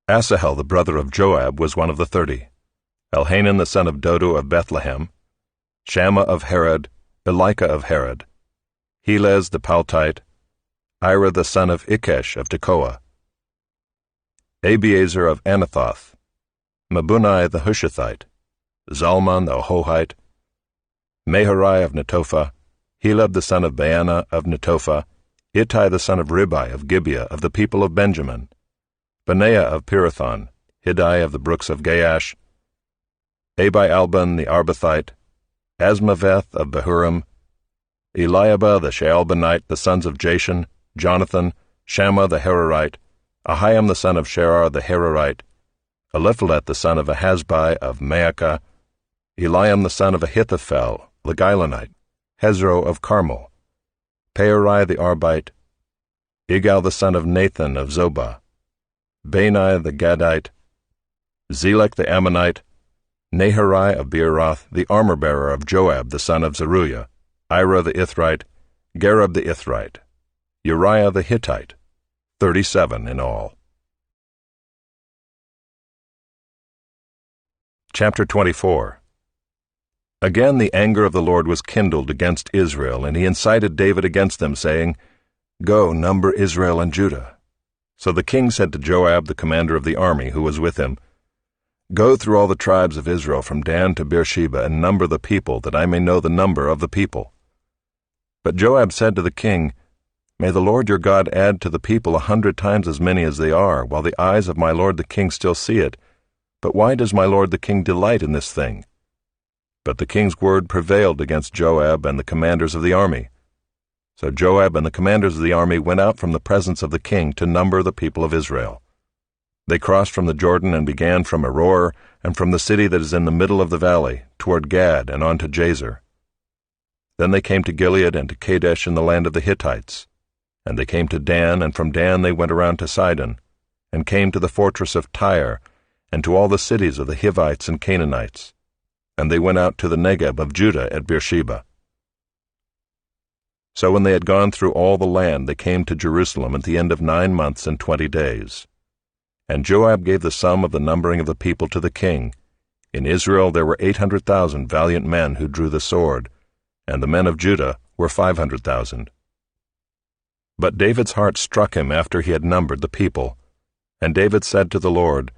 Asahel the brother of Joab was one of the 30. Elhanan the son of Dodo of Bethlehem, Shammah of Herod, Elika of Herod, Helez the Paltite, Ira the son of Ikesh of Tekoa, Abiezer of Anathoth, Mabunai the Hushathite, Zalman the Hohite, Meharai of Netophah, Heleb the son of Baanah of Netophah, Ittai the son of Ribai of Gibeah of the people of Benjamin, Benaiah of Pirathon, Hiddai of the brooks of Gaash, Abi-Alban the Arbathite, Asmaveth of Bahurim, Eliabah the Shaalbanite, the sons of Jashan, Jonathan, Shammah the Hararite, Ahiam the son of Sherar the Hararite, Eliphalet the son of Ahasbai of Maacah, Eliam the son of Ahithophel the Gilonite, Hezro of Carmel, Peorai the Arbite, Igal the son of Nathan of Zobah, Bani the Gadite, Zelek the Ammonite, Naharai of Beeroth, the armor-bearer of Joab the son of Zeruiah, Ira the Ithrite, Gareb the Ithrite, Uriah the Hittite, 37 in all. Chapter 24. Again the anger of the Lord was kindled against Israel, and he incited David against them, saying, Go, number Israel and Judah. So the king said to Joab, the commander of the army, who was with him, Go through all the tribes of Israel from Dan to Beersheba, and number the people, that I may know the number of the people. But Joab said to the king, May the Lord your God add to the people 100 times as many as they are, while the eyes of my lord the king still see it. But why does my lord the king delight in this thing? But the king's word prevailed against Joab and the commanders of the army. So Joab and the commanders of the army went out from the presence of the king to number the people of Israel. They crossed from the Jordan and began from Aroer and from the city that is in the middle of the valley, toward Gad and on to Jazer. Then they came to Gilead and to Kadesh in the land of the Hittites. And they came to Dan, and from Dan they went around to Sidon, and came to the fortress of Tyre, and to all the cities of the Hivites and Canaanites. And they went out to the Negeb of Judah at Beersheba. So when they had gone through all the land, they came to Jerusalem at the end of 9 months and 20 days. And Joab gave the sum of the numbering of the people to the king. In Israel there were 800,000 valiant men who drew the sword, and the men of Judah were 500,000. But David's heart struck him after he had numbered the people. And David said to the Lord,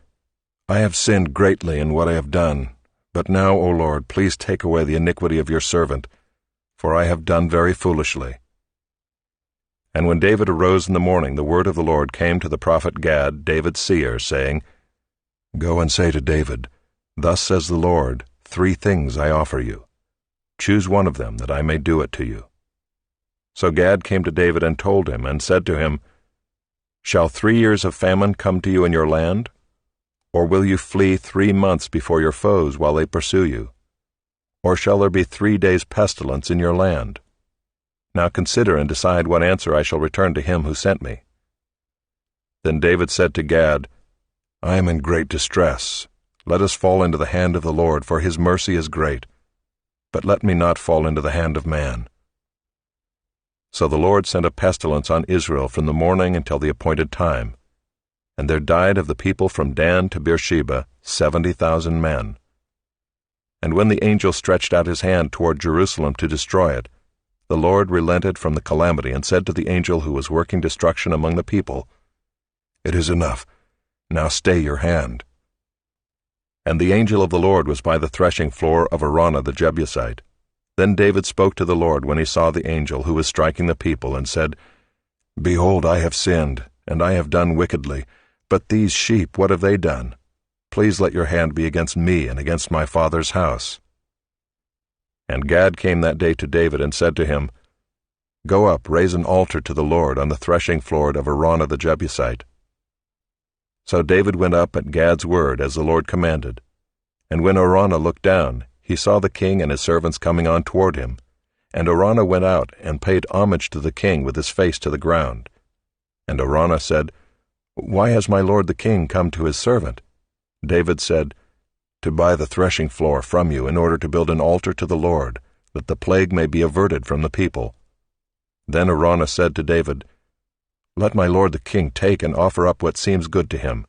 I have sinned greatly in what I have done. But now, O Lord, please take away the iniquity of your servant, for I have done very foolishly. And when David arose in the morning, the word of the Lord came to the prophet Gad, David's seer, saying, Go and say to David, Thus says the Lord, 3 things I offer you. Choose one of them, that I may do it to you. So Gad came to David and told him, and said to him, Shall 3 years of famine come to you in your land? Or will you flee 3 months before your foes while they pursue you? Or shall there be 3 days' pestilence in your land? Now consider and decide what answer I shall return to him who sent me. Then David said to Gad, I am in great distress. Let us fall into the hand of the Lord, for his mercy is great. But let me not fall into the hand of man. So the Lord sent a pestilence on Israel from the morning until the appointed time. And there died of the people from Dan to Beersheba 70,000 men. And when the angel stretched out his hand toward Jerusalem to destroy it, the Lord relented from the calamity and said to the angel who was working destruction among the people, It is enough. Now stay your hand. And the angel of the Lord was by the threshing floor of Araunah the Jebusite. Then David spoke to the Lord when he saw the angel who was striking the people, and said, Behold, I have sinned, and I have done wickedly. But these sheep, what have they done? Please let your hand be against me and against my father's house. And Gad came that day to David and said to him, Go up, raise an altar to the Lord on the threshing floor of Araunah the Jebusite. So David went up at Gad's word as the Lord commanded. And when Araunah looked down, he saw the king and his servants coming on toward him. And Araunah went out and paid homage to the king with his face to the ground. And Araunah said, Why has my lord the king come to his servant? David said, To buy the threshing floor from you in order to build an altar to the Lord, that the plague may be averted from the people. Then Araunah said to David, Let my lord the king take and offer up what seems good to him.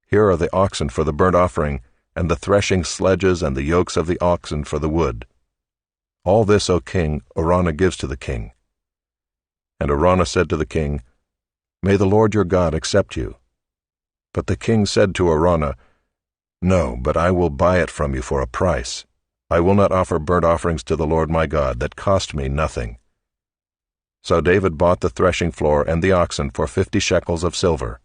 Here are the oxen for the burnt offering, and the threshing sledges and the yokes of the oxen for the wood. All this, O king, Araunah gives to the king. And Araunah said to the king, May the Lord your God accept you. But the king said to Araunah, No, but I will buy it from you for a price. I will not offer burnt offerings to the Lord my God that cost me nothing. So David bought the threshing floor and the oxen for 50 shekels of silver.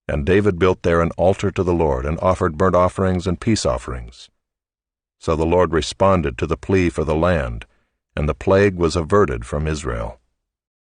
And David built there an altar to the Lord, and offered burnt offerings and peace offerings. So the Lord responded to the plea for the land, and the plague was averted from Israel.